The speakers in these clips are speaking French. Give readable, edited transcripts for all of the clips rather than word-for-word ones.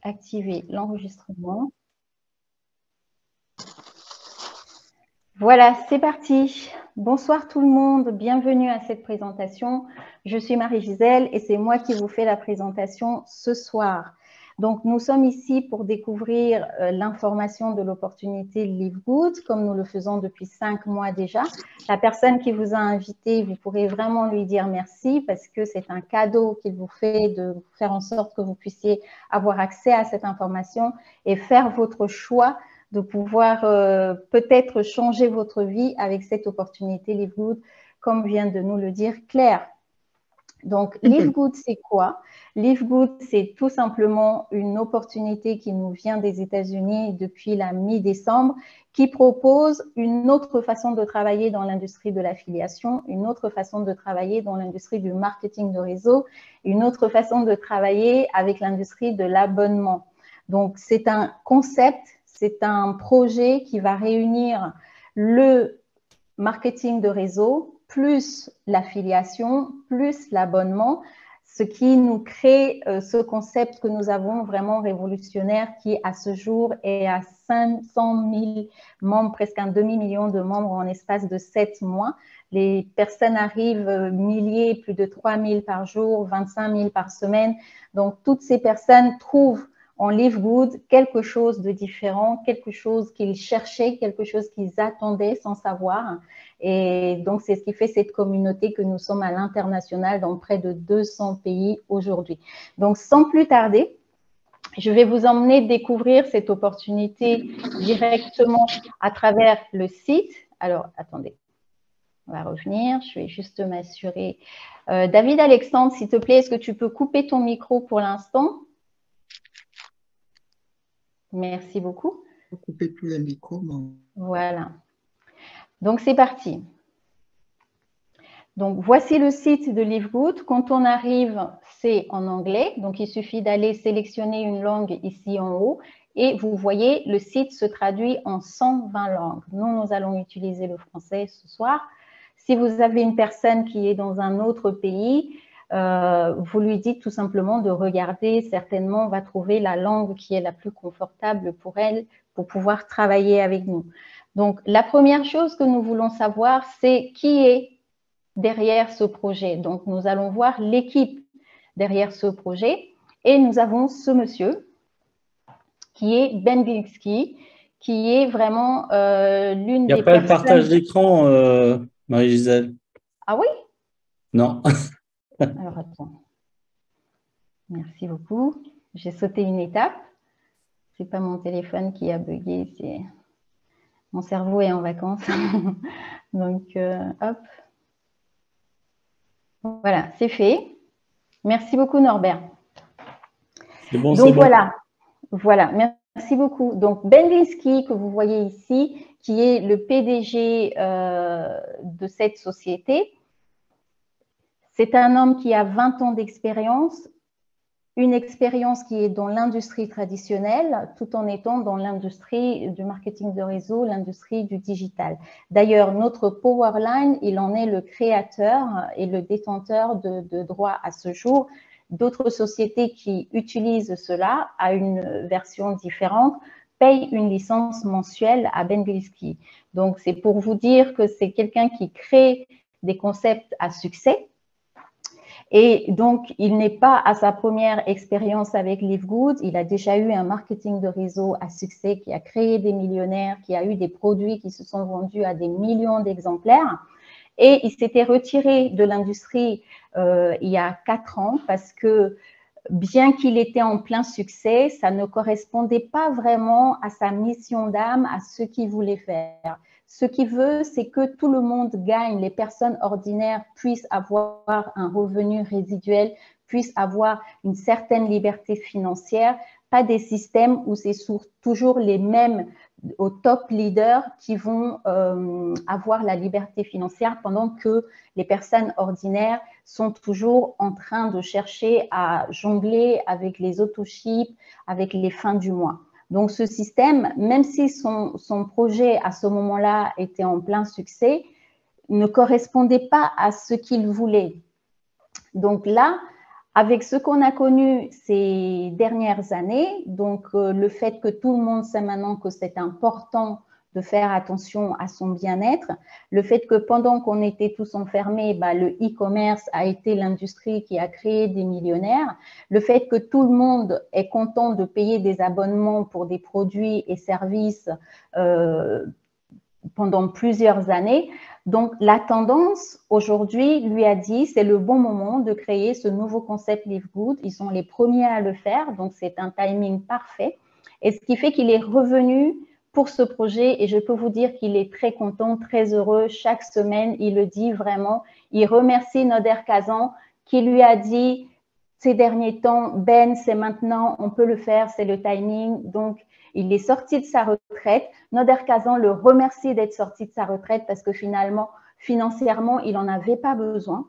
activer l'enregistrement. Voilà, c'est parti. Bonsoir tout le monde, bienvenue à cette présentation. Je suis Marie-Gisèle et c'est moi qui vous fais la présentation ce soir. Donc, nous sommes ici pour découvrir l'information de l'opportunité Live Good, comme nous le faisons depuis 5 mois déjà. La personne qui vous a invité, vous pourrez vraiment lui dire merci parce que c'est un cadeau qu'il vous fait de faire en sorte que vous puissiez avoir accès à cette information et faire votre choix de pouvoir peut-être changer votre vie avec cette opportunité Live Good, comme vient de nous le dire Claire. Donc, Live Good, c'est quoi? Live Good, c'est tout simplement une opportunité qui nous vient des États-Unis depuis la mi-décembre, qui propose une autre façon de travailler dans l'industrie de l'affiliation, une autre façon de travailler dans l'industrie du marketing de réseau, une autre façon de travailler avec l'industrie de l'abonnement. Donc, c'est un concept, c'est un projet qui va réunir le marketing de réseau, plus l'affiliation, plus l'abonnement, ce qui nous crée ce concept que nous avons vraiment révolutionnaire qui, à ce jour, est à 500 000 membres, presque un demi-million de membres en espace de 7 mois. Les personnes arrivent milliers, plus de 3 000 par jour, 25 000 par semaine. Donc, toutes ces personnes trouvent en Live Good quelque chose de différent, quelque chose qu'ils cherchaient, quelque chose qu'ils attendaient sans savoir. Et donc, c'est ce qui fait cette communauté que nous sommes à l'international dans près de 200 pays aujourd'hui. Donc, sans plus tarder, je vais vous emmener découvrir cette opportunité directement à travers le site. Alors, attendez, on va revenir. Je vais juste m'assurer. David Alexandre, s'il te plaît, est-ce que tu peux couper ton micro pour l'instant? Merci beaucoup. Je ne couper plus les micros. Voilà. Donc, c'est parti. Donc, voici le site de Live Good. Quand on arrive, c'est en anglais. Donc, il suffit d'aller sélectionner une langue ici en haut. Et vous voyez, le site se traduit en 120 langues. Nous allons utiliser le français ce soir. Si vous avez une personne qui est dans un autre pays, vous lui dites tout simplement de regarder. Certainement, on va trouver la langue qui est la plus confortable pour elle pour pouvoir travailler avec nous. Donc, la première chose que nous voulons savoir, c'est qui est derrière ce projet. Donc, nous allons voir l'équipe derrière ce projet et nous avons ce monsieur qui est Ben Bielski, qui est vraiment l'une des personnes… Il n'y a pas le partage d'écran, Marie-Gisèle? Ah oui? Non. Alors, attends. Merci beaucoup. J'ai sauté une étape. Ce n'est pas mon téléphone qui a bugué, c'est mon cerveau est en vacances. Donc, hop. Voilà, c'est fait. Merci beaucoup, Norbert. C'est bon, donc, c'est bon. Voilà, merci beaucoup. Donc, Ben Bielski, que vous voyez ici, qui est le PDG de cette société, c'est un homme qui a 20 ans d'expérience, une expérience qui est dans l'industrie traditionnelle, tout en étant dans l'industrie du marketing de réseau, l'industrie du digital. D'ailleurs, notre Powerline, il en est le créateur et le détenteur de droits à ce jour. D'autres sociétés qui utilisent cela à une version différente payent une licence mensuelle à Ben Bielski. Donc, c'est pour vous dire que c'est quelqu'un qui crée des concepts à succès. Et donc, il n'est pas à sa première expérience avec Live Good. Il a déjà eu un marketing de réseau à succès qui a créé des millionnaires, qui a eu des produits qui se sont vendus à des millions d'exemplaires. Et il s'était retiré de l'industrie il y a 4 ans parce que bien qu'il était en plein succès, ça ne correspondait pas vraiment à sa mission d'âme, à ce qu'il voulait faire. Ce qu'il veut, c'est que tout le monde gagne, les personnes ordinaires puissent avoir un revenu résiduel, puissent avoir une certaine liberté financière, pas des systèmes où c'est toujours les mêmes aux top leaders qui vont avoir la liberté financière pendant que les personnes ordinaires sont toujours en train de chercher à jongler avec les auto-chips, avec les fins du mois. Donc, ce système, même si son projet à ce moment-là était en plein succès, ne correspondait pas à ce qu'il voulait. Donc là, avec ce qu'on a connu ces dernières années, donc le fait que tout le monde sait maintenant que c'est important de faire attention à son bien-être, le fait que pendant qu'on était tous enfermés, le e-commerce a été l'industrie qui a créé des millionnaires, le fait que tout le monde est content de payer des abonnements pour des produits et services pendant plusieurs années. Donc, la tendance aujourd'hui lui a dit c'est le bon moment de créer ce nouveau concept Live Good. Ils sont les premiers à le faire, donc c'est un timing parfait. Et ce qui fait qu'il est revenu pour ce projet et je peux vous dire qu'il est très content, très heureux. Chaque semaine, il le dit vraiment. Il remercie Noder Kazan qui lui a dit ces derniers temps, Ben, c'est maintenant, on peut le faire, c'est le timing. Donc, il est sorti de sa retraite. Noder Kazan le remercie d'être sorti de sa retraite parce que finalement, financièrement, il n'en avait pas besoin.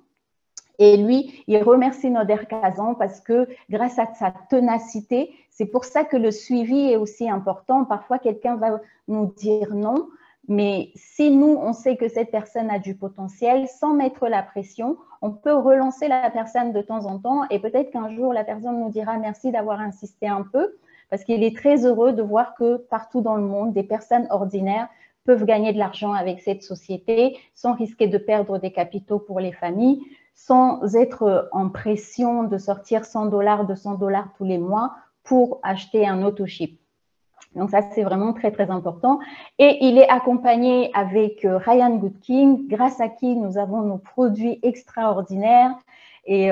Et lui, il remercie Noder Kazan parce que grâce à sa ténacité, c'est pour ça que le suivi est aussi important. Parfois, quelqu'un va nous dire non, mais si nous, on sait que cette personne a du potentiel, sans mettre la pression, on peut relancer la personne de temps en temps et peut-être qu'un jour, la personne nous dira merci d'avoir insisté un peu parce qu'il est très heureux de voir que partout dans le monde, des personnes ordinaires peuvent gagner de l'argent avec cette société sans risquer de perdre des capitaux pour les familles, sans être en pression de sortir 100 $, 200 $ tous les mois pour acheter un autochip. Donc ça, c'est vraiment très, très important. Et il est accompagné avec Ryan Goodkin, grâce à qui nous avons nos produits extraordinaires. Et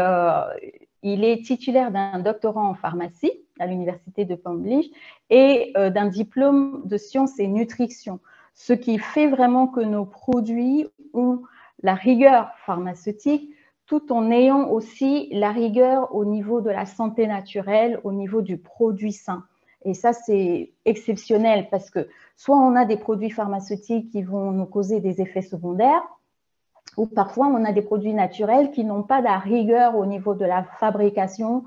il est titulaire d'un doctorat en pharmacie à l'université de Palm Beach et d'un diplôme de sciences et nutrition. Ce qui fait vraiment que nos produits ont la rigueur pharmaceutique tout en ayant aussi la rigueur au niveau de la santé naturelle, au niveau du produit sain. Et ça, c'est exceptionnel parce que soit on a des produits pharmaceutiques qui vont nous causer des effets secondaires, ou parfois on a des produits naturels qui n'ont pas la rigueur au niveau de la fabrication,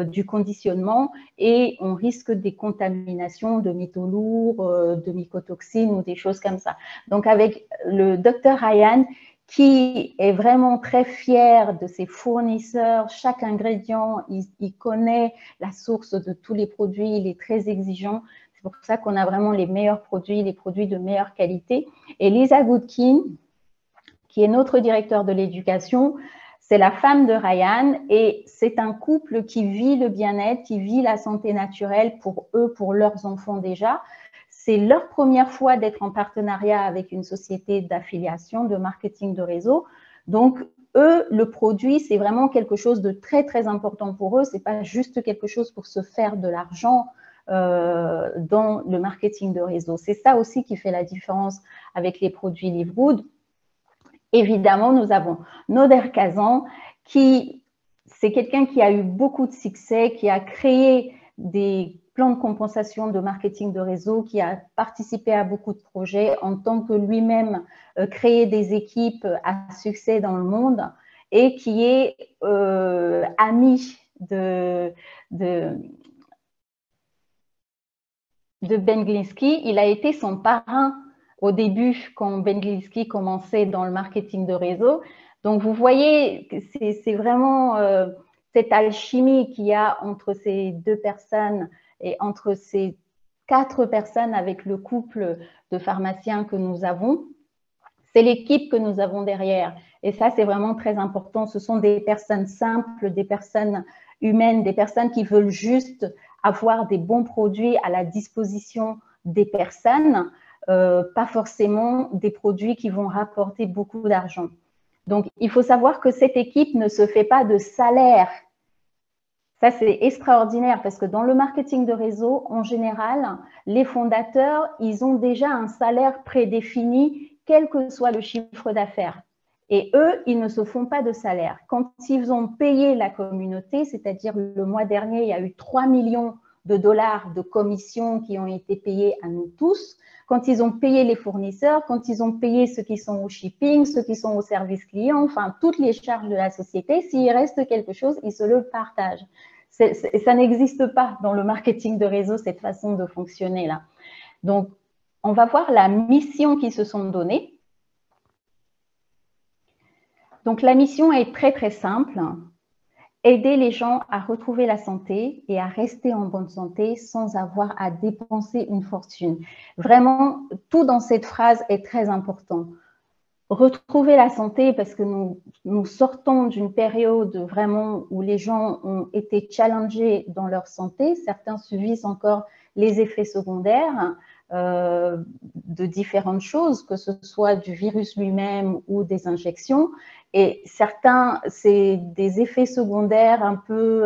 du conditionnement, et on risque des contaminations de métaux lourds, de mycotoxines ou des choses comme ça. Donc avec le docteur Ryan, qui est vraiment très fier de ses fournisseurs, chaque ingrédient, il connaît la source de tous les produits, il est très exigeant. C'est pour ça qu'on a vraiment les meilleurs produits, les produits de meilleure qualité. Et Lisa Goodkin, qui est notre directeur de l'éducation, c'est la femme de Ryan et c'est un couple qui vit le bien-être, qui vit la santé naturelle pour eux, pour leurs enfants déjà. C'est leur première fois d'être en partenariat avec une société d'affiliation, de marketing de réseau. Donc, eux, le produit, c'est vraiment quelque chose de très, très important pour eux. Ce n'est pas juste quelque chose pour se faire de l'argent dans le marketing de réseau. C'est ça aussi qui fait la différence avec les produits Live Good. Évidemment, nous avons Noder Kazan, qui c'est quelqu'un qui a eu beaucoup de succès, qui a créé des plans de compensation de marketing de réseau, qui a participé à beaucoup de projets en tant que lui-même créé des équipes à succès dans le monde et qui est ami de Ben Glinsky. Il a été son parrain au début quand Ben Glinsky commençait dans le marketing de réseau. Donc, vous voyez que c'est vraiment cette alchimie qu'il y a entre ces deux personnes et entre ces 4 personnes avec le couple de pharmaciens que nous avons. C'est l'équipe que nous avons derrière. Et ça, c'est vraiment très important. Ce sont des personnes simples, des personnes humaines, des personnes qui veulent juste avoir des bons produits à la disposition des personnes, pas forcément des produits qui vont rapporter beaucoup d'argent. Donc, il faut savoir que cette équipe ne se fait pas de salaire. Ça, c'est extraordinaire parce que dans le marketing de réseau, en général, les fondateurs, ils ont déjà un salaire prédéfini, quel que soit le chiffre d'affaires. Et eux, ils ne se font pas de salaire. Quand ils ont payé la communauté, c'est-à-dire le mois dernier, il y a eu 3 millions de dollars de commissions qui ont été payées à nous tous. Quand ils ont payé les fournisseurs, quand ils ont payé ceux qui sont au shipping, ceux qui sont au service client, enfin, toutes les charges de la société, s'il reste quelque chose, ils se le partagent. Ça n'existe pas dans le marketing de réseau, cette façon de fonctionner là. Donc, on va voir la mission qu'ils se sont donnée. Donc, la mission est très, très simple. aider les gens à retrouver la santé et à rester en bonne santé sans avoir à dépenser une fortune. Vraiment, tout dans cette phrase est très important. Retrouver la santé parce que nous sortons d'une période vraiment où les gens ont été challengés dans leur santé. Certains subissent encore les effets secondaires de différentes choses, que ce soit du virus lui-même ou des injections. Et certains, c'est des effets secondaires un peu,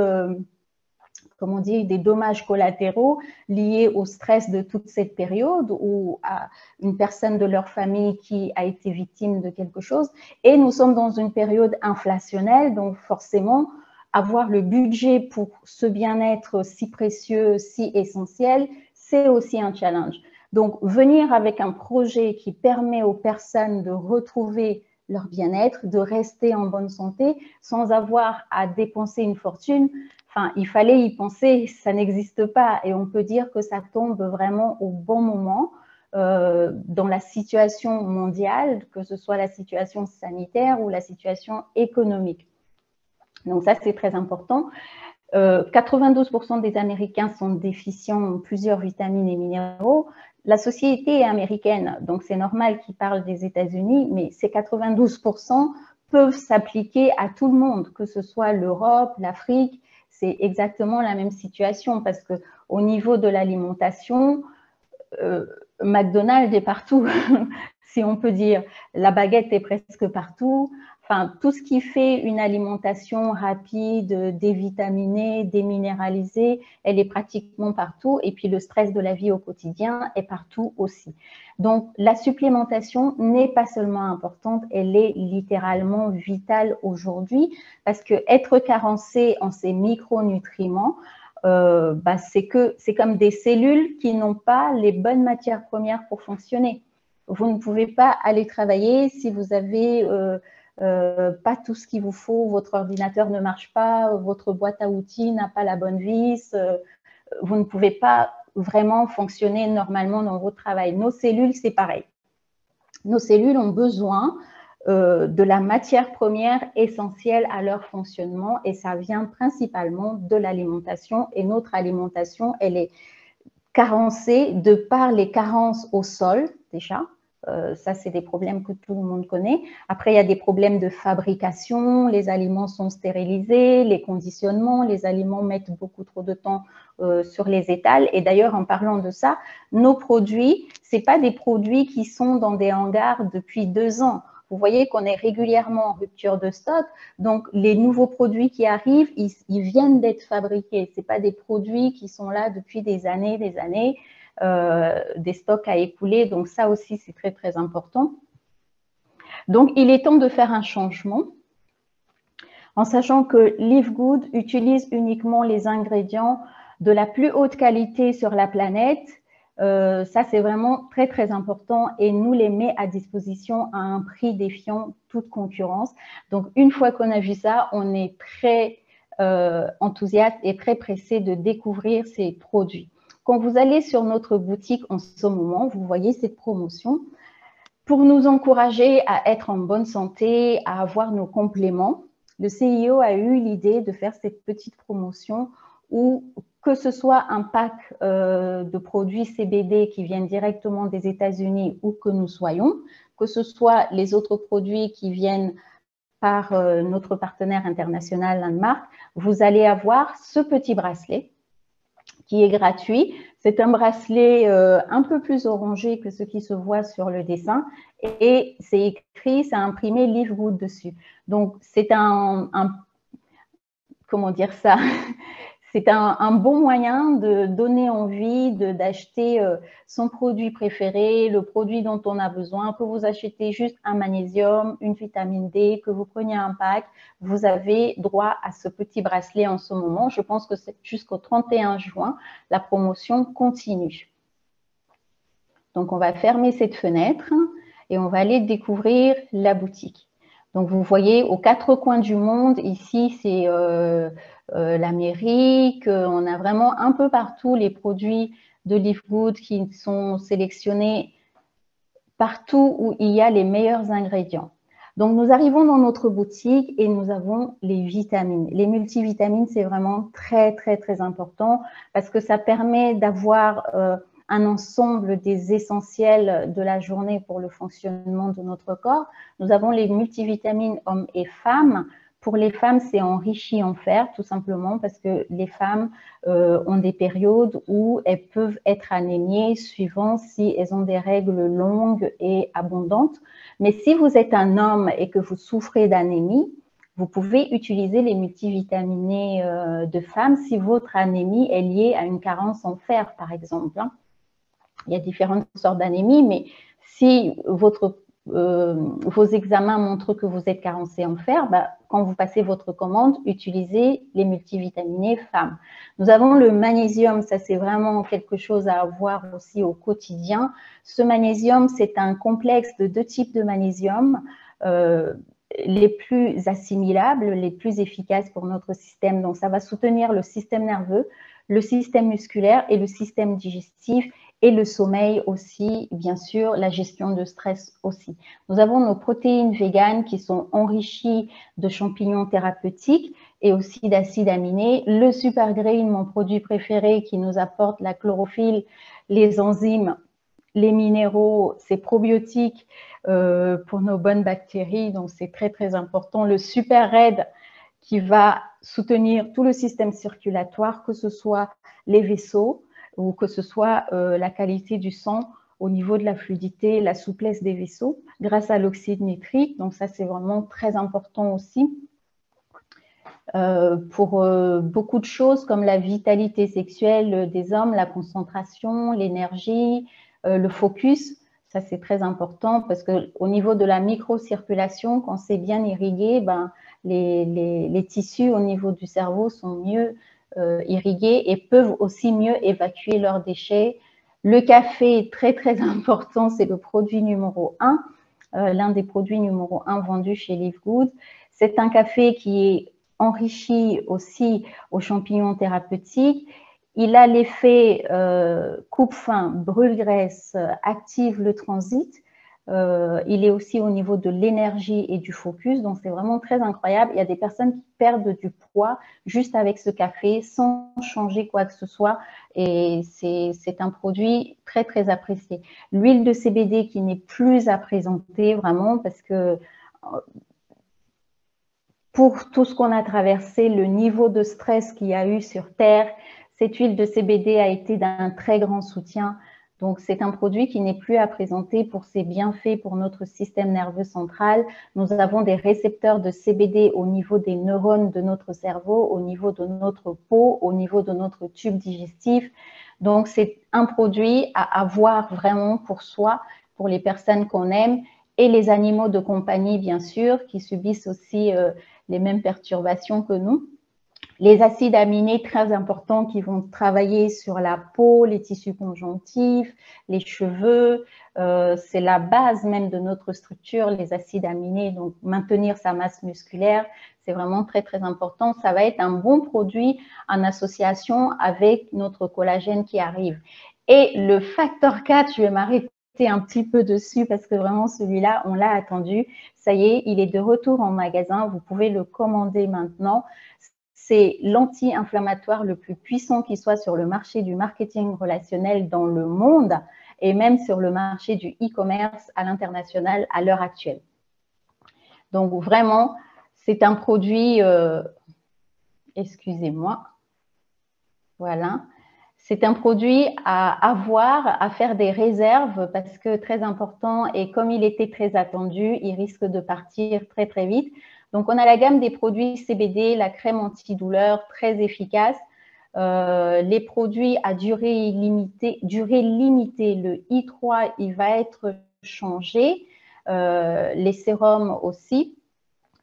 comme on dit, des dommages collatéraux liés au stress de toute cette période ou à une personne de leur famille qui a été victime de quelque chose. Et nous sommes dans une période inflationnelle, donc forcément, avoir le budget pour ce bien-être si précieux, si essentiel, c'est aussi un challenge. Donc, venir avec un projet qui permet aux personnes de retrouver leur bien-être, de rester en bonne santé sans avoir à dépenser une fortune, enfin, il fallait y penser, ça n'existe pas et on peut dire que ça tombe vraiment au bon moment dans la situation mondiale, que ce soit la situation sanitaire ou la situation économique. Donc ça, c'est très important. 92% des Américains sont déficients en plusieurs vitamines et minéraux. La société est américaine, donc c'est normal qu'ils parlent des États-Unis, mais ces 92% peuvent s'appliquer à tout le monde, que ce soit l'Europe, l'Afrique. C'est exactement la même situation parce qu'au niveau de l'alimentation, McDonald's est partout, si on peut dire. La baguette est presque partout. Enfin, tout ce qui fait une alimentation rapide, dévitaminée, déminéralisée, elle est pratiquement partout. Et puis, le stress de la vie au quotidien est partout aussi. Donc, la supplémentation n'est pas seulement importante, elle est littéralement vitale aujourd'hui parce que être carencé en ces micronutriments, c'est comme des cellules qui n'ont pas les bonnes matières premières pour fonctionner. Vous ne pouvez pas aller travailler si vous avez pas tout ce qu'il vous faut, votre ordinateur ne marche pas, votre boîte à outils n'a pas la bonne vis, vous ne pouvez pas vraiment fonctionner normalement dans votre travail. Nos cellules, c'est pareil. Nos cellules ont besoin de la matière première essentielle à leur fonctionnement et ça vient principalement de l'alimentation et notre alimentation, elle est carencée de par les carences au sol déjà. Ça, c'est des problèmes que tout le monde connaît. Après, il y a des problèmes de fabrication, les aliments sont stérilisés, les conditionnements, les aliments mettent beaucoup trop de temps sur les étals. Et d'ailleurs, en parlant de ça, nos produits, ce n'est pas des produits qui sont dans des hangars depuis 2 ans. Vous voyez qu'on est régulièrement en rupture de stock. Donc, les nouveaux produits qui arrivent, ils viennent d'être fabriqués. Ce n'est pas des produits qui sont là depuis des années, des stocks à écouler. Donc, ça aussi, c'est très, très important. Donc, il est temps de faire un changement en sachant que Live Good utilise uniquement les ingrédients de la plus haute qualité sur la planète. Ça, c'est vraiment très, très important et nous les met à disposition à un prix défiant toute concurrence. Donc, une fois qu'on a vu ça, on est très enthousiaste et très pressé de découvrir ces produits. Quand vous allez sur notre boutique en ce moment, vous voyez cette promotion. Pour nous encourager à être en bonne santé, à avoir nos compléments, le CIO a eu l'idée de faire cette petite promotion où que ce soit un pack de produits CBD qui viennent directement des États-Unis ou que nous soyons, que ce soit les autres produits qui viennent par notre partenaire international Landmark, vous allez avoir ce petit bracelet qui est gratuit. C'est un bracelet un peu plus orangé que ce qui se voit sur le dessin et c'est écrit, c'est imprimé Live Good dessus. Donc, c'est comment dire ça, c'est un bon moyen de donner envie d'acheter son produit préféré, le produit dont on a besoin, que vous achetez juste un magnésium, une vitamine D, que vous preniez un pack, vous avez droit à ce petit bracelet en ce moment. Je pense que c'est jusqu'au 31 juin, la promotion continue. Donc, on va fermer cette fenêtre et on va aller découvrir la boutique. Donc, vous voyez, aux 4 coins du monde, ici, c'est l'Amérique. On a vraiment un peu partout les produits de Live Good qui sont sélectionnés partout où il y a les meilleurs ingrédients. Donc, nous arrivons dans notre boutique et nous avons les vitamines. Les multivitamines, c'est vraiment très, très, très important parce que ça permet d'avoir un ensemble des essentiels de la journée pour le fonctionnement de notre corps. Nous avons les multivitamines hommes et femmes. Pour les femmes, c'est enrichi en fer, tout simplement parce que les femmes ont des périodes où elles peuvent être anémiées suivant si elles ont des règles longues et abondantes. Mais si vous êtes un homme et que vous souffrez d'anémie, vous pouvez utiliser les multivitaminés de femmes si votre anémie est liée à une carence en fer, par exemple. Il y a différentes sortes d'anémie, mais si vos examens montrent que vous êtes carencé en fer, quand vous passez votre commande, utilisez les multivitaminés femmes. Nous avons le magnésium, ça c'est vraiment quelque chose à avoir aussi au quotidien. Ce magnésium, c'est un complexe de 2 types de magnésium, les plus assimilables, les plus efficaces pour notre système. Donc ça va soutenir le système nerveux, le système musculaire et le système digestif et le sommeil aussi, bien sûr, la gestion de stress aussi. Nous avons nos protéines véganes qui sont enrichies de champignons thérapeutiques et aussi d'acides aminés. Le Super Green, mon produit préféré qui nous apporte la chlorophylle, les enzymes, les minéraux, c'est probiotique pour nos bonnes bactéries, donc c'est très très important. Le Super Red qui va soutenir tout le système circulatoire, que ce soit les vaisseaux ou que ce soit la qualité du sang au niveau de la fluidité, la souplesse des vaisseaux, grâce à l'oxyde nitrique. Donc ça, c'est vraiment très important aussi. Pour beaucoup de choses comme la vitalité sexuelle des hommes, la concentration, l'énergie, le focus. Ça, c'est très important parce qu'au niveau de la microcirculation, quand c'est bien irrigué, les tissus au niveau du cerveau sont mieux irrigués et peuvent aussi mieux évacuer leurs déchets. Le café est très, très important. C'est le produit numéro 1, l'un des produits numéro 1 vendus chez Live Good. C'est un café qui est enrichi aussi aux champignons thérapeutiques. Il a l'effet coupe-faim, brûle-graisse, active le transit. Il est aussi au niveau de l'énergie et du focus, donc c'est vraiment très incroyable. Il y a des personnes qui perdent du poids juste avec ce café sans changer quoi que ce soit et c'est un produit très très apprécié. L'huile de CBD qui n'est plus à présenter vraiment parce que pour tout ce qu'on a traversé, le niveau de stress qu'il y a eu sur Terre, cette huile de CBD a été d'un très grand soutien. Donc, c'est un produit qui n'est plus à présenter pour ses bienfaits pour notre système nerveux central. Nous avons des récepteurs de CBD au niveau des neurones de notre cerveau, au niveau de notre peau, au niveau de notre tube digestif. Donc, c'est un produit à avoir vraiment pour soi, pour les personnes qu'on aime et les animaux de compagnie, bien sûr, qui subissent aussi les mêmes perturbations que nous. Les acides aminés très importants qui vont travailler sur la peau, les tissus conjonctifs, les cheveux, c'est la base même de notre structure, les acides aminés, donc maintenir sa masse musculaire, c'est vraiment très très important. Ça va être un bon produit en association avec notre collagène qui arrive. Et le facteur 4, je vais m'arrêter un petit peu dessus parce que vraiment celui-là, on l'a attendu. Ça y est, il est de retour en magasin, vous pouvez le commander maintenant. C'est l'anti-inflammatoire le plus puissant qui soit sur le marché du marketing relationnel dans le monde et même sur le marché du e-commerce à l'international à l'heure actuelle. Donc vraiment, c'est un produit, excusez-moi, voilà. C'est un produit à avoir, à faire des réserves parce que très important et comme il était très attendu, il risque de partir très très vite. Donc, on a la gamme des produits CBD, la crème antidouleur très efficace, les produits à durée limitée, le I3, il va être changé, les sérums aussi.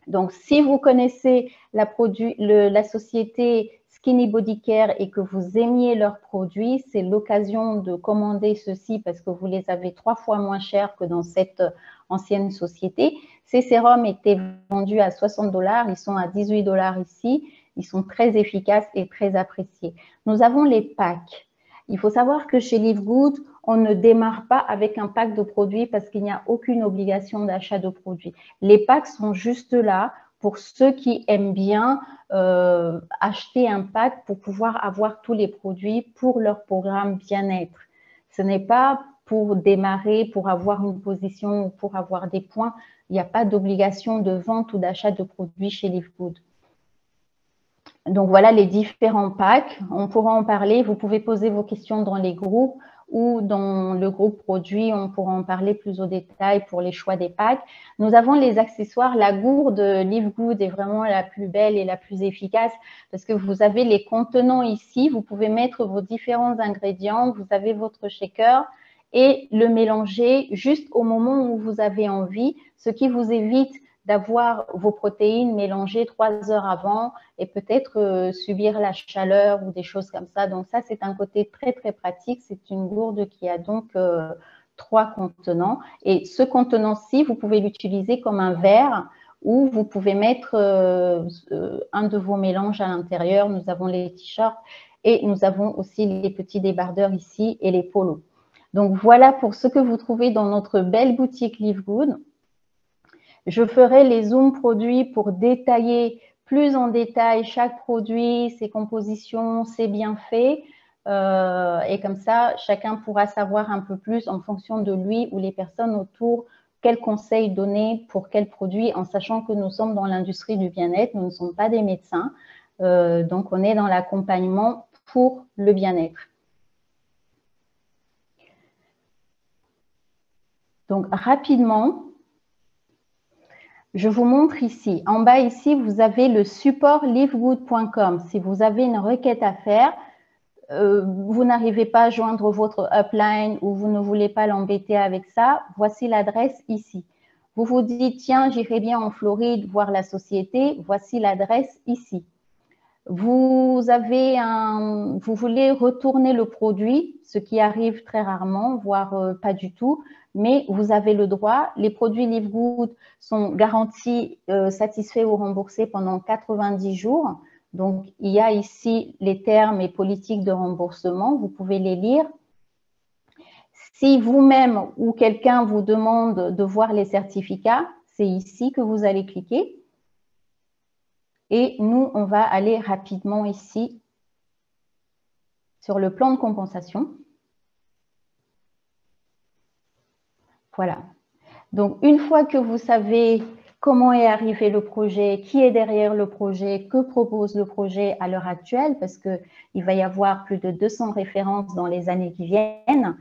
Donc, si vous connaissez la société Skinny Body Care et que vous aimiez leurs produits, c'est l'occasion de commander ceci parce que vous les avez 3 fois moins chers que dans cette ancienne société. Ces sérums étaient vendus à 60 $, ils sont à 18 $ ici. Ils sont très efficaces et très appréciés. Nous avons les packs. Il faut savoir que chez Live Good, on ne démarre pas avec un pack de produits parce qu'il n'y a aucune obligation d'achat de produits. Les packs sont juste là pour ceux qui aiment bien acheter un pack pour pouvoir avoir tous les produits pour leur programme bien-être. Ce n'est pas pour démarrer, pour avoir une position ou pour avoir des points. Il n'y a pas d'obligation de vente ou d'achat de produits chez Live Good. Donc, voilà les différents packs. On pourra en parler. Vous pouvez poser vos questions dans les groupes ou dans le groupe produit. On pourra en parler plus au détail pour les choix des packs. Nous avons les accessoires. La gourde Live Good est vraiment la plus belle et la plus efficace parce que vous avez les contenants ici. Vous pouvez mettre vos différents ingrédients. Vous avez votre shaker et le mélanger juste au moment où vous avez envie, ce qui vous évite d'avoir vos protéines mélangées 3 heures avant et peut-être subir la chaleur ou des choses comme ça. Donc ça, c'est un côté très, très pratique. C'est une gourde qui a donc 3 contenants. Et ce contenant-ci, vous pouvez l'utiliser comme un verre ou vous pouvez mettre un de vos mélanges à l'intérieur. Nous avons les t-shirts et nous avons aussi les petits débardeurs ici et les polos. Donc voilà pour ce que vous trouvez dans notre belle boutique Live Good. Je ferai les zooms produits pour détailler plus en détail chaque produit, ses compositions, ses bienfaits. Et comme ça, chacun pourra savoir un peu plus en fonction de lui ou les personnes autour, quels conseils donner pour quel produit, en sachant que nous sommes dans l'industrie du bien-être, nous ne sommes pas des médecins. Donc, on est dans l'accompagnement pour le bien-être. Donc, rapidement, je vous montre ici. En bas, ici, vous avez le support livegood.com. Si vous avez une requête à faire, vous n'arrivez pas à joindre votre upline ou vous ne voulez pas l'embêter avec ça, voici l'adresse ici. Vous vous dites, tiens, j'irai bien en Floride voir la société, voici l'adresse ici. Vous voulez retourner le produit, ce qui arrive très rarement, voire pas du tout, mais vous avez le droit. Les produits Live Good sont garantis, satisfaits ou remboursés pendant 90 jours. Donc, il y a ici les termes et politiques de remboursement. Vous pouvez les lire. Si vous-même ou quelqu'un vous demande de voir les certificats, c'est ici que vous allez cliquer. Et nous, on va aller rapidement ici sur le plan de compensation. Voilà. Donc, une fois que vous savez comment est arrivé le projet, qui est derrière le projet, que propose le projet à l'heure actuelle, parce qu'il va y avoir plus de 200 références dans les années qui viennent,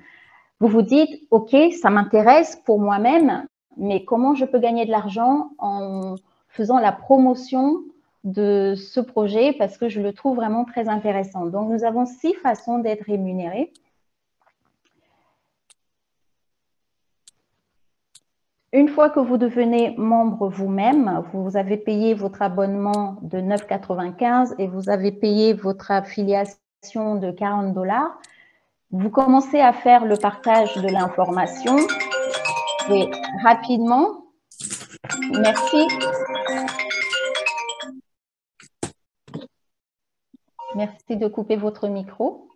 vous vous dites, OK, ça m'intéresse pour moi-même, mais comment je peux gagner de l'argent en faisant la promotion de ce projet parce que je le trouve vraiment très intéressant. Donc, nous avons 6 façons d'être rémunérés. Une fois que vous devenez membre vous-même, vous avez payé votre abonnement de 9,95 et vous avez payé votre affiliation de 40 $. Vous commencez à faire le partage de l'information et rapidement, merci. Merci de couper votre micro.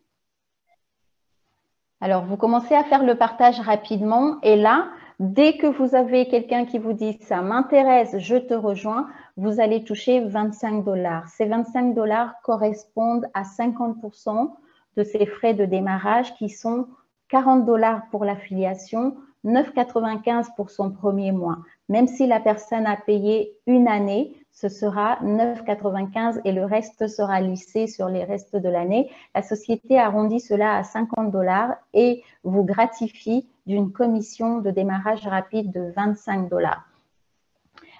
Alors, vous commencez à faire le partage rapidement et là, dès que vous avez quelqu'un qui vous dit « ça m'intéresse, je te rejoins », vous allez toucher 25 $. Ces 25 $ correspondent à 50% de ces frais de démarrage qui sont 40 $ pour l'affiliation, 9,95 pour son premier mois. Même si la personne a payé une année, ce sera 9,95 et le reste sera lissé sur les restes de l'année. La société arrondit cela à 50 $ et vous gratifie d'une commission de démarrage rapide de 25 $.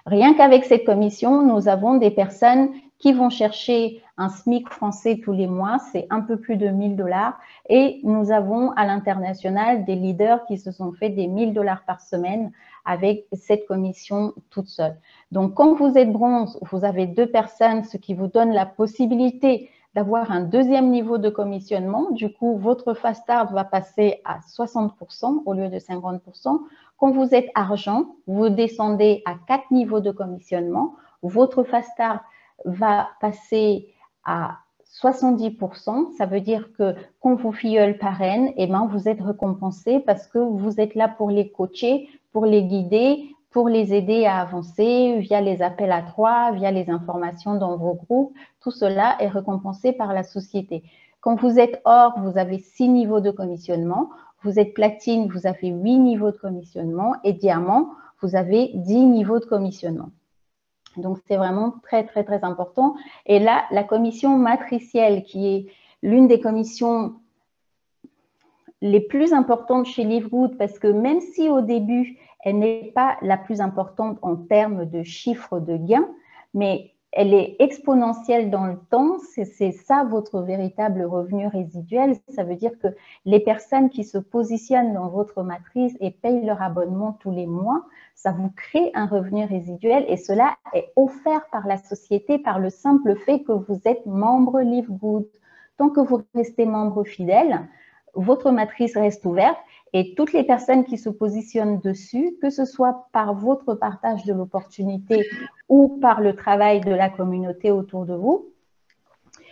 Rien qu'avec cette commission, nous avons des personnes qui vont chercher un SMIC français tous les mois, c'est un peu plus de 1 000 $. Et nous avons à l'international des leaders qui se sont fait des 1 000 $ par semaine avec cette commission toute seule. Donc, quand vous êtes bronze, vous avez 2 personnes, ce qui vous donne la possibilité d'avoir un deuxième niveau de commissionnement. Du coup, votre fast start va passer à 60% au lieu de 50%. Quand vous êtes argent, vous descendez à 4 niveaux de commissionnement. Votre fast start va passer à 70%, ça veut dire que quand vos filleuls parrainent, eh ben, vous êtes récompensé parce que vous êtes là pour les coacher, pour les guider, pour les aider à avancer via les appels à 3, via les informations dans vos groupes. Tout cela est récompensé par la société. Quand vous êtes or, vous avez 6 niveaux de commissionnement. Vous êtes platine, vous avez 8 niveaux de commissionnement. Et diamant, vous avez 10 niveaux de commissionnement. Donc, c'est vraiment très, très, très important. Et là, la commission matricielle, qui est l'une des commissions les plus importantes chez Livegood, parce que même si au début, elle n'est pas la plus importante en termes de chiffre de gain, mais elle est exponentielle dans le temps, c'est ça votre véritable revenu résiduel. Ça veut dire que les personnes qui se positionnent dans votre matrice et payent leur abonnement tous les mois, ça vous crée un revenu résiduel et cela est offert par la société par le simple fait que vous êtes membre Livegood. Tant que vous restez membre fidèle, votre matrice reste ouverte et toutes les personnes qui se positionnent dessus, que ce soit par votre partage de l'opportunité ou par le travail de la communauté autour de vous,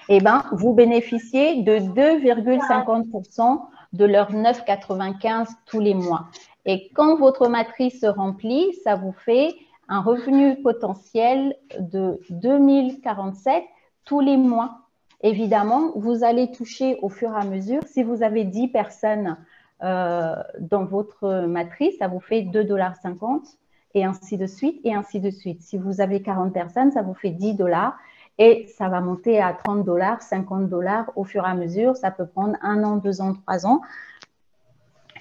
eh ben, vous bénéficiez de 2,50% de leur 9,95 tous les mois. Et quand votre matrice se remplit, ça vous fait un revenu potentiel de 2047 tous les mois. Évidemment, vous allez toucher au fur et à mesure. Si vous avez 10 personnes dans votre matrice, ça vous fait 2,50 $ et ainsi de suite, et ainsi de suite. Si vous avez 40 personnes, ça vous fait 10 $ et ça va monter à 30 $, 50 $ au fur et à mesure. Ça peut prendre 1 an, 2 ans, 3 ans.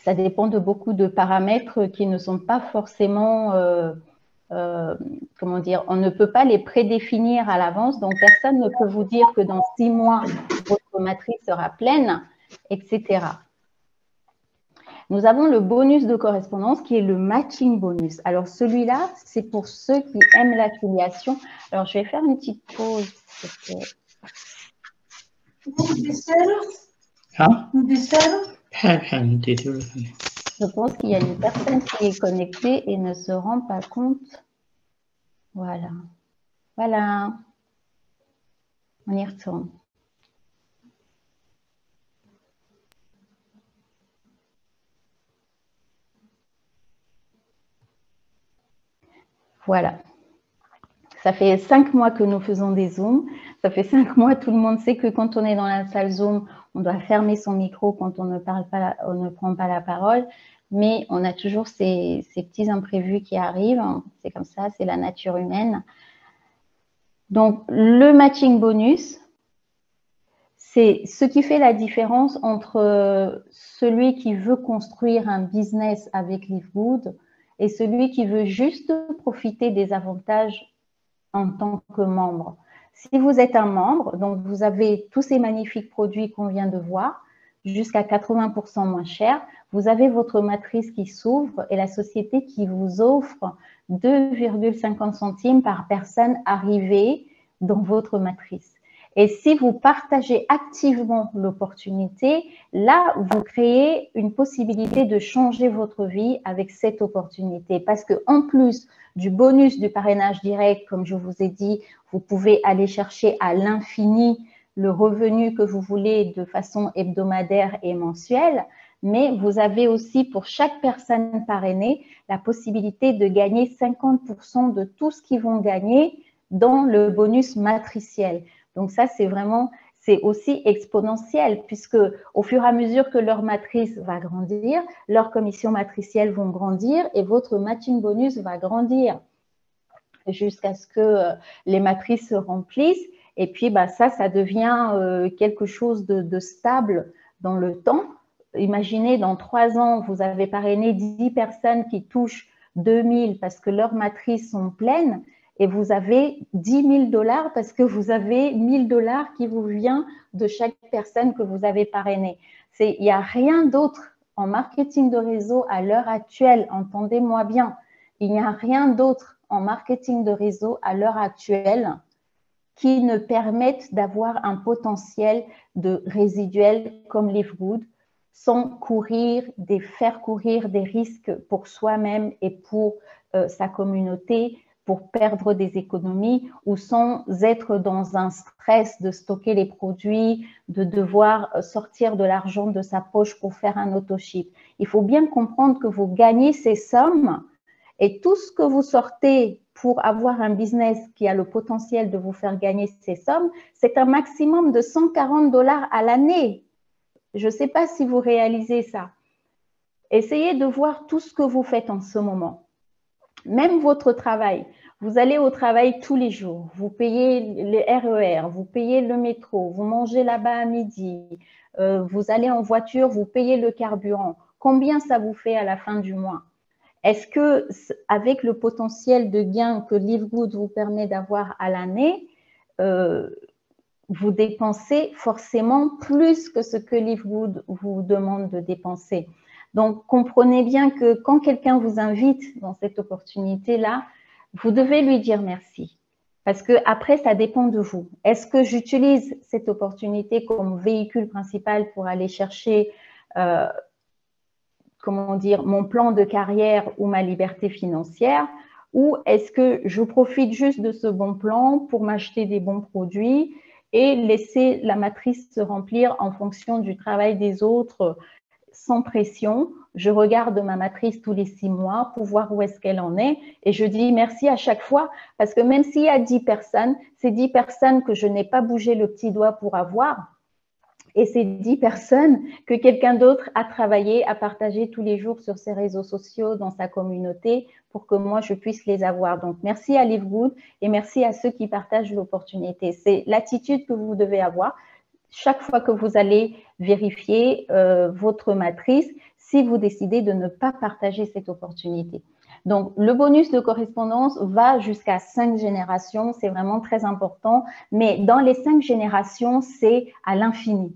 Ça dépend de beaucoup de paramètres qui ne sont pas forcément, comment dire, on ne peut pas les prédéfinir à l'avance. Donc, personne ne peut vous dire que dans 6 mois, votre matrice sera pleine, etc. Nous avons le bonus de correspondance qui est le matching bonus. Alors, celui-là, c'est pour ceux qui aiment l'affiliation. Alors, je vais faire une petite pause. Je pense qu'il y a une personne qui est connectée et ne se rend pas compte. Voilà. Voilà. On y retourne. Voilà. Ça fait 5 mois que nous faisons des Zooms. Ça fait 5 mois, tout le monde sait que quand on est dans la salle Zoom, on doit fermer son micro quand on ne parle pas, on ne prend pas la parole. Mais on a toujours ces petits imprévus qui arrivent. C'est comme ça, c'est la nature humaine. Donc, le matching bonus, c'est ce qui fait la différence entre celui qui veut construire un business avec Livegood et celui qui veut juste profiter des avantages en tant que membre. Si vous êtes un membre, donc vous avez tous ces magnifiques produits qu'on vient de voir, jusqu'à 80% moins cher, vous avez votre matrice qui s'ouvre et la société qui vous offre 2,50 centimes par personne arrivée dans votre matrice. Et si vous partagez activement l'opportunité, là, vous créez une possibilité de changer votre vie avec cette opportunité. Parce qu'en plus du bonus du parrainage direct, comme je vous ai dit, vous pouvez aller chercher à l'infini le revenu que vous voulez de façon hebdomadaire et mensuelle. Mais vous avez aussi pour chaque personne parrainée la possibilité de gagner 50% de tout ce qu'ils vont gagner dans le bonus matriciel. Donc ça, c'est aussi exponentiel puisque au fur et à mesure que leur matrice va grandir, leurs commissions matricielles vont grandir et votre matching bonus va grandir jusqu'à ce que les matrices se remplissent. Et puis, ça devient quelque chose de stable dans le temps. Imaginez, dans 3 ans, vous avez parrainé 10 personnes qui touchent 2000 parce que leurs matrices sont pleines. Et vous avez 10 000 $ parce que vous avez 1 000 $ qui vous vient de chaque personne que vous avez parrainée. Il n'y a rien d'autre en marketing de réseau à l'heure actuelle, entendez-moi bien, il n'y a rien d'autre en marketing de réseau à l'heure actuelle qui ne permette d'avoir un potentiel de résiduel comme Livegood sans faire courir des risques pour soi-même et pour sa communauté, pour perdre des économies ou sans être dans un stress de stocker les produits, de devoir sortir de l'argent de sa poche pour faire un auto-ship. Il faut bien comprendre que vous gagnez ces sommes et tout ce que vous sortez pour avoir un business qui a le potentiel de vous faire gagner ces sommes, c'est un maximum de 140 $ à l'année. Je ne sais pas si vous réalisez ça. Essayez de voir tout ce que vous faites en ce moment. Même votre travail. Vous allez au travail tous les jours, vous payez les RER, vous payez le métro, vous mangez là-bas à midi, vous allez en voiture, vous payez le carburant. Combien ça vous fait à la fin du mois? Est-ce que, avec le potentiel de gain que Livegood vous permet d'avoir à l'année, vous dépensez forcément plus que ce que Livegood vous demande de dépenser? Donc, comprenez bien que quand quelqu'un vous invite dans cette opportunité-là, vous devez lui dire merci. Parce que après, ça dépend de vous. Est-ce que j'utilise cette opportunité comme véhicule principal pour aller chercher comment dire, mon plan de carrière ou ma liberté financière, ou est-ce que je profite juste de ce bon plan pour m'acheter des bons produits et laisser la matrice se remplir en fonction du travail des autres sans pression? Je regarde ma matrice tous les 6 mois pour voir où est-ce qu'elle en est et je dis merci à chaque fois parce que même s'il y a 10 personnes, c'est 10 personnes que je n'ai pas bougé le petit doigt pour avoir. Et c'est 10 personnes que quelqu'un d'autre a travaillé, a partagé tous les jours sur ses réseaux sociaux, dans sa communauté, pour que moi, je puisse les avoir. Donc, merci à Livegood et merci à ceux qui partagent l'opportunité. C'est l'attitude que vous devez avoir chaque fois que vous allez vérifier votre matrice, si vous décidez de ne pas partager cette opportunité. Donc, le bonus de correspondance va jusqu'à 5 générations, c'est vraiment très important, mais dans les 5 générations, c'est à l'infini.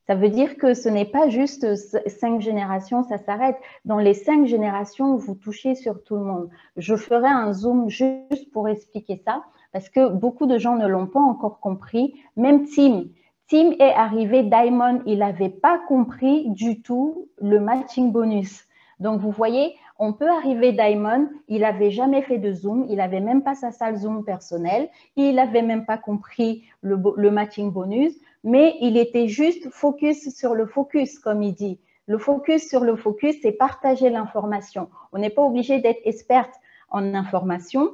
Ça veut dire que ce n'est pas juste 5 générations, ça s'arrête. Dans les 5 générations, vous touchez sur tout le monde. Je ferai un zoom juste pour expliquer ça, parce que beaucoup de gens ne l'ont pas encore compris. Même Tim est arrivé, Diamond, il n'avait pas compris du tout le matching bonus. Donc, vous voyez, on peut arriver Diamond, il n'avait jamais fait de Zoom, il n'avait même pas sa salle Zoom personnelle, il n'avait même pas compris le matching bonus, mais il était juste focus sur le focus, comme il dit. Le focus sur le focus, c'est partager l'information. On n'est pas obligé d'être experte en information.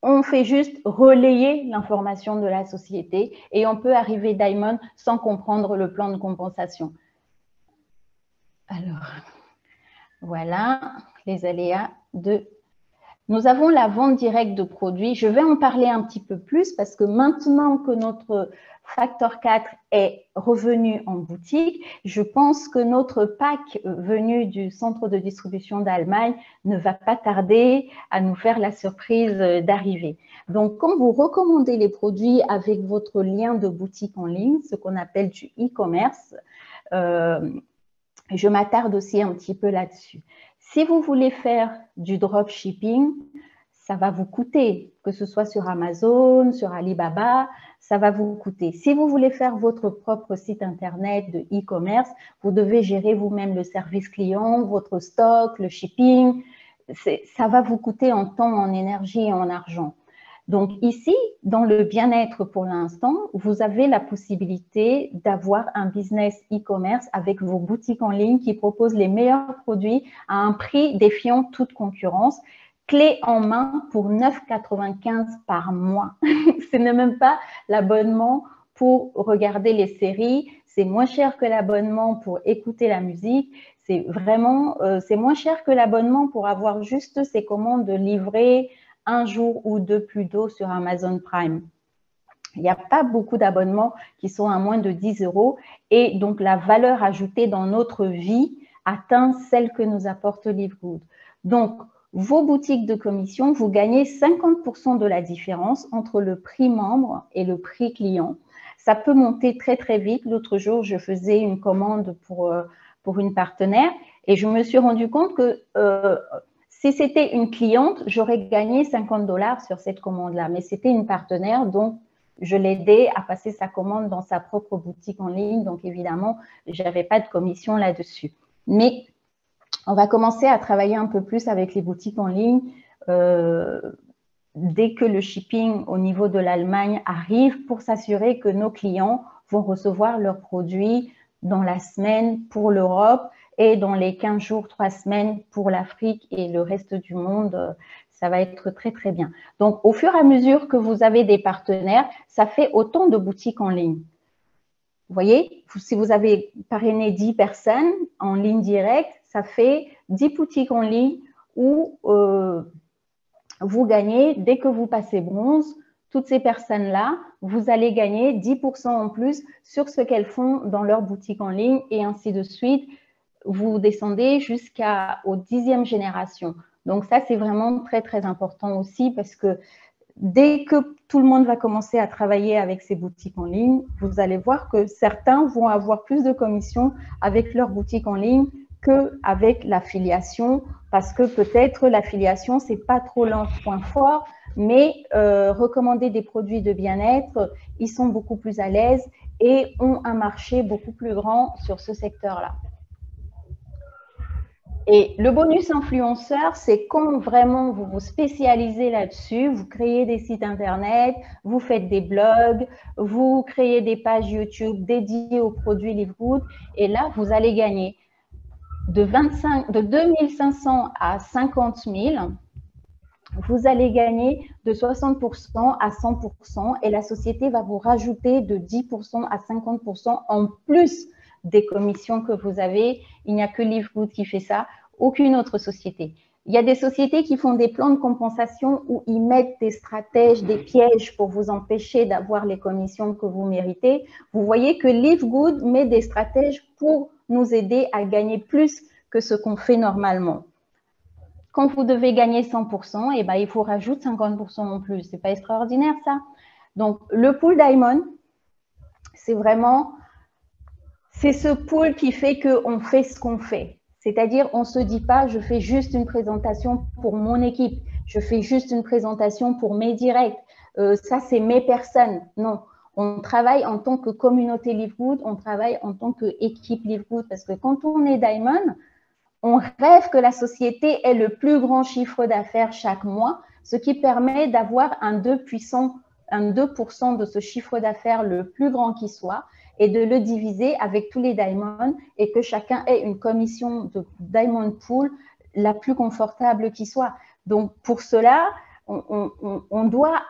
On fait juste relayer l'information de la société et on peut arriver Diamond sans comprendre le plan de compensation. Alors, voilà les aléas de... Nous avons la vente directe de produits. Je vais en parler un petit peu plus parce que maintenant que notre Factor 4 est revenu en boutique, je pense que notre pack venu du centre de distribution d'Allemagne ne va pas tarder à nous faire la surprise d'arriver. Donc, quand vous recommandez les produits avec votre lien de boutique en ligne, ce qu'on appelle du e-commerce, je m'attarde aussi un petit peu là-dessus. Si vous voulez faire du dropshipping, ça va vous coûter, que ce soit sur Amazon, sur Alibaba, ça va vous coûter. Si vous voulez faire votre propre site internet de e-commerce, vous devez gérer vous-même le service client, votre stock, le shipping. Ça va vous coûter en temps, en énergie et en argent. Donc ici, dans le bien-être pour l'instant, vous avez la possibilité d'avoir un business e-commerce avec vos boutiques en ligne qui proposent les meilleurs produits à un prix défiant toute concurrence, clé en main pour 9,95 € par mois. Ce n'est même pas l'abonnement pour regarder les séries, c'est moins cher que l'abonnement pour écouter la musique, c'est vraiment, c'est moins cher que l'abonnement pour avoir juste ces commandes livrées un jour ou deux plus tôt sur Amazon Prime. Il n'y a pas beaucoup d'abonnements qui sont à moins de 10 € et donc la valeur ajoutée dans notre vie atteint celle que nous apporte Livegood. Donc, vos boutiques de commission, vous gagnez 50% de la différence entre le prix membre et le prix client. Ça peut monter très, très vite. L'autre jour, je faisais une commande pour une partenaire et je me suis rendu compte que si c'était une cliente, j'aurais gagné 50 $ sur cette commande-là. Mais c'était une partenaire, donc je l'aidais à passer sa commande dans sa propre boutique en ligne. Donc, évidemment, je n'avais pas de commission là-dessus. Mais on va commencer à travailler un peu plus avec les boutiques en ligne dès que le shipping au niveau de l'Allemagne arrive pour s'assurer que nos clients vont recevoir leurs produits dans la semaine pour l'Europe et dans les 15 jours, 3 semaines pour l'Afrique et le reste du monde. Ça va être très, très bien. Donc, au fur et à mesure que vous avez des partenaires, ça fait autant de boutiques en ligne. Vous voyez, si vous avez parrainé 10 personnes en ligne directe, ça fait 10 boutiques en ligne où vous gagnez, dès que vous passez bronze, toutes ces personnes-là, vous allez gagner 10% en plus sur ce qu'elles font dans leur boutique en ligne et ainsi de suite. Vous descendez jusqu'aux 10e génération. Donc ça, c'est vraiment très, très important aussi parce que dès que tout le monde va commencer à travailler avec ces boutiques en ligne, vous allez voir que certains vont avoir plus de commissions avec leur boutique en ligne qu'avec l'affiliation, parce que peut-être l'affiliation, ce n'est pas trop leur point fort, mais recommander des produits de bien-être, ils sont beaucoup plus à l'aise et ont un marché beaucoup plus grand sur ce secteur-là. Et le bonus influenceur, c'est quand vraiment vous vous spécialisez là-dessus, vous créez des sites internet, vous faites des blogs, vous créez des pages YouTube dédiées aux produits Livegood, et là, vous allez gagner de 2500 à 50 000, vous allez gagner de 60% à 100%, et la société va vous rajouter de 10% à 50% en plus des commissions que vous avez. Il n'y a que Livegood qui fait ça, aucune autre société. Il y a des sociétés qui font des plans de compensation où ils mettent des stratèges, des pièges pour vous empêcher d'avoir les commissions que vous méritez. Vous voyez que Livegood met des stratèges pour nous aider à gagner plus que ce qu'on fait normalement. Quand vous devez gagner 100%, eh ben, il vous rajoute 50% en plus. Ce n'est pas extraordinaire, ça? Donc, le pool Diamond, c'est vraiment... C'est ce pool qui fait qu'on fait ce qu'on fait. C'est-à-dire, on ne se dit pas, je fais juste une présentation pour mon équipe, je fais juste une présentation pour mes directs, ça c'est mes personnes. Non, on travaille en tant que communauté Livegood, on travaille en tant qu'équipe Livegood, parce que quand on est Diamond, on rêve que la société ait le plus grand chiffre d'affaires chaque mois, ce qui permet d'avoir un 2% de ce chiffre d'affaires le plus grand qui soit, et de le diviser avec tous les diamonds et que chacun ait une commission de diamond pool la plus confortable qui soit. Donc, pour cela, on doit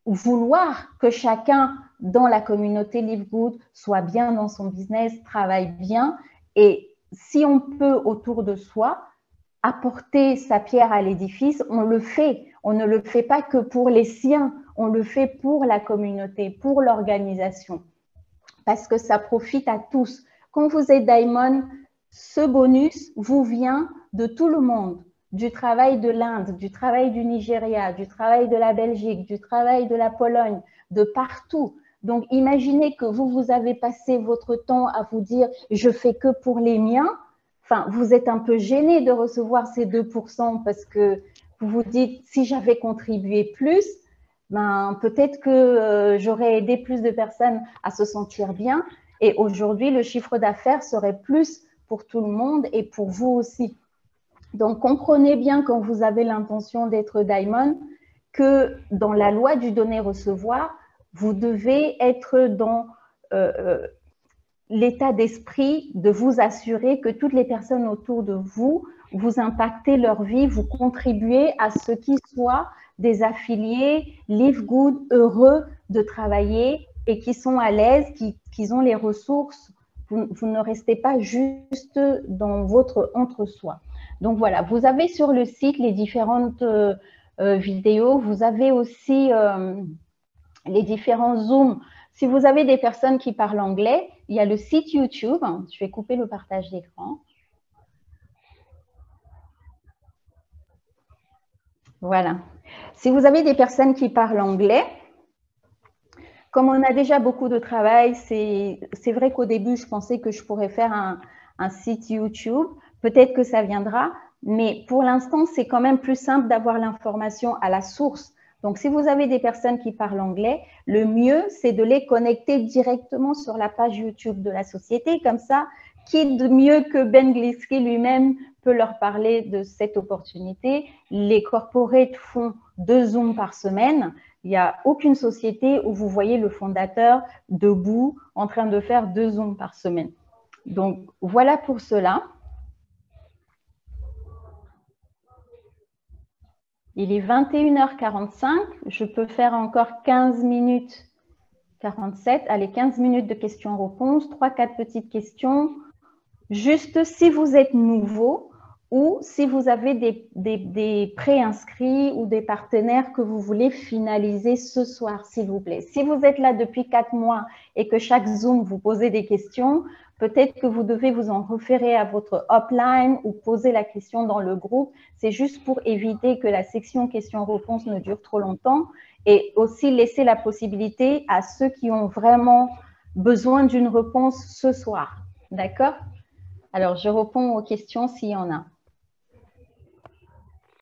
vouloir que chacun dans la communauté Livegood soit bien dans son business, travaille bien, et si on peut autour de soi apporter sa pierre à l'édifice, on le fait. On ne le fait pas que pour les siens, on le fait pour la communauté, pour l'organisation, parce que ça profite à tous. Quand vous êtes Diamond, ce bonus vous vient de tout le monde, du travail de l'Inde, du travail du Nigeria, du travail de la Belgique, du travail de la Pologne, de partout. Donc, imaginez que vous avez passé votre temps à vous dire « je fais que pour les miens ». Enfin, vous êtes un peu gêné de recevoir ces 2% parce que vous vous dites « si j'avais contribué plus », ben, peut-être que j'aurais aidé plus de personnes à se sentir bien. Et aujourd'hui, le chiffre d'affaires serait plus pour tout le monde et pour vous aussi. Donc, comprenez bien quand vous avez l'intention d'être Diamond que dans la loi du donner-recevoir, vous devez être dans l'état d'esprit de vous assurer que toutes les personnes autour de vous, vous impactez leur vie, vous contribuez à ce qu'ils soient des affiliés Livegood heureux de travailler et qui sont à l'aise, qui ont les ressources. Vous ne restez pas juste dans votre entre-soi. Donc voilà, vous avez sur le site les différentes vidéos. Vous avez aussi les différents Zooms. Si vous avez des personnes qui parlent anglais, il y a le site YouTube. Je vais couper le partage d'écran. Voilà. Si vous avez des personnes qui parlent anglais, comme on a déjà beaucoup de travail, c'est vrai qu'au début, je pensais que je pourrais faire un site YouTube. Peut-être que ça viendra, mais pour l'instant, c'est quand même plus simple d'avoir l'information à la source. Donc, si vous avez des personnes qui parlent anglais, le mieux, c'est de les connecter directement sur la page YouTube de la société. Comme ça, qui de mieux que Ben Glisky lui-même peut leur parler de cette opportunité? Les corporates font 2 Zooms par semaine. Il n'y a aucune société où vous voyez le fondateur debout en train de faire 2 Zooms par semaine. Donc, voilà pour cela. Il est 21h45. Je peux faire encore 15 minutes 47. Allez, 15 minutes de questions-réponses, 3-4 petites questions. Juste si vous êtes nouveau ou si vous avez des préinscrits ou des partenaires que vous voulez finaliser ce soir, s'il vous plaît. Si vous êtes là depuis 4 mois et que chaque Zoom vous posez des questions, peut-être que vous devez vous en référer à votre upline ou poser la question dans le groupe. C'est juste pour éviter que la section questions-réponses ne dure trop longtemps et aussi laisser la possibilité à ceux qui ont vraiment besoin d'une réponse ce soir. D'accord? Alors, je réponds aux questions s'il y en a.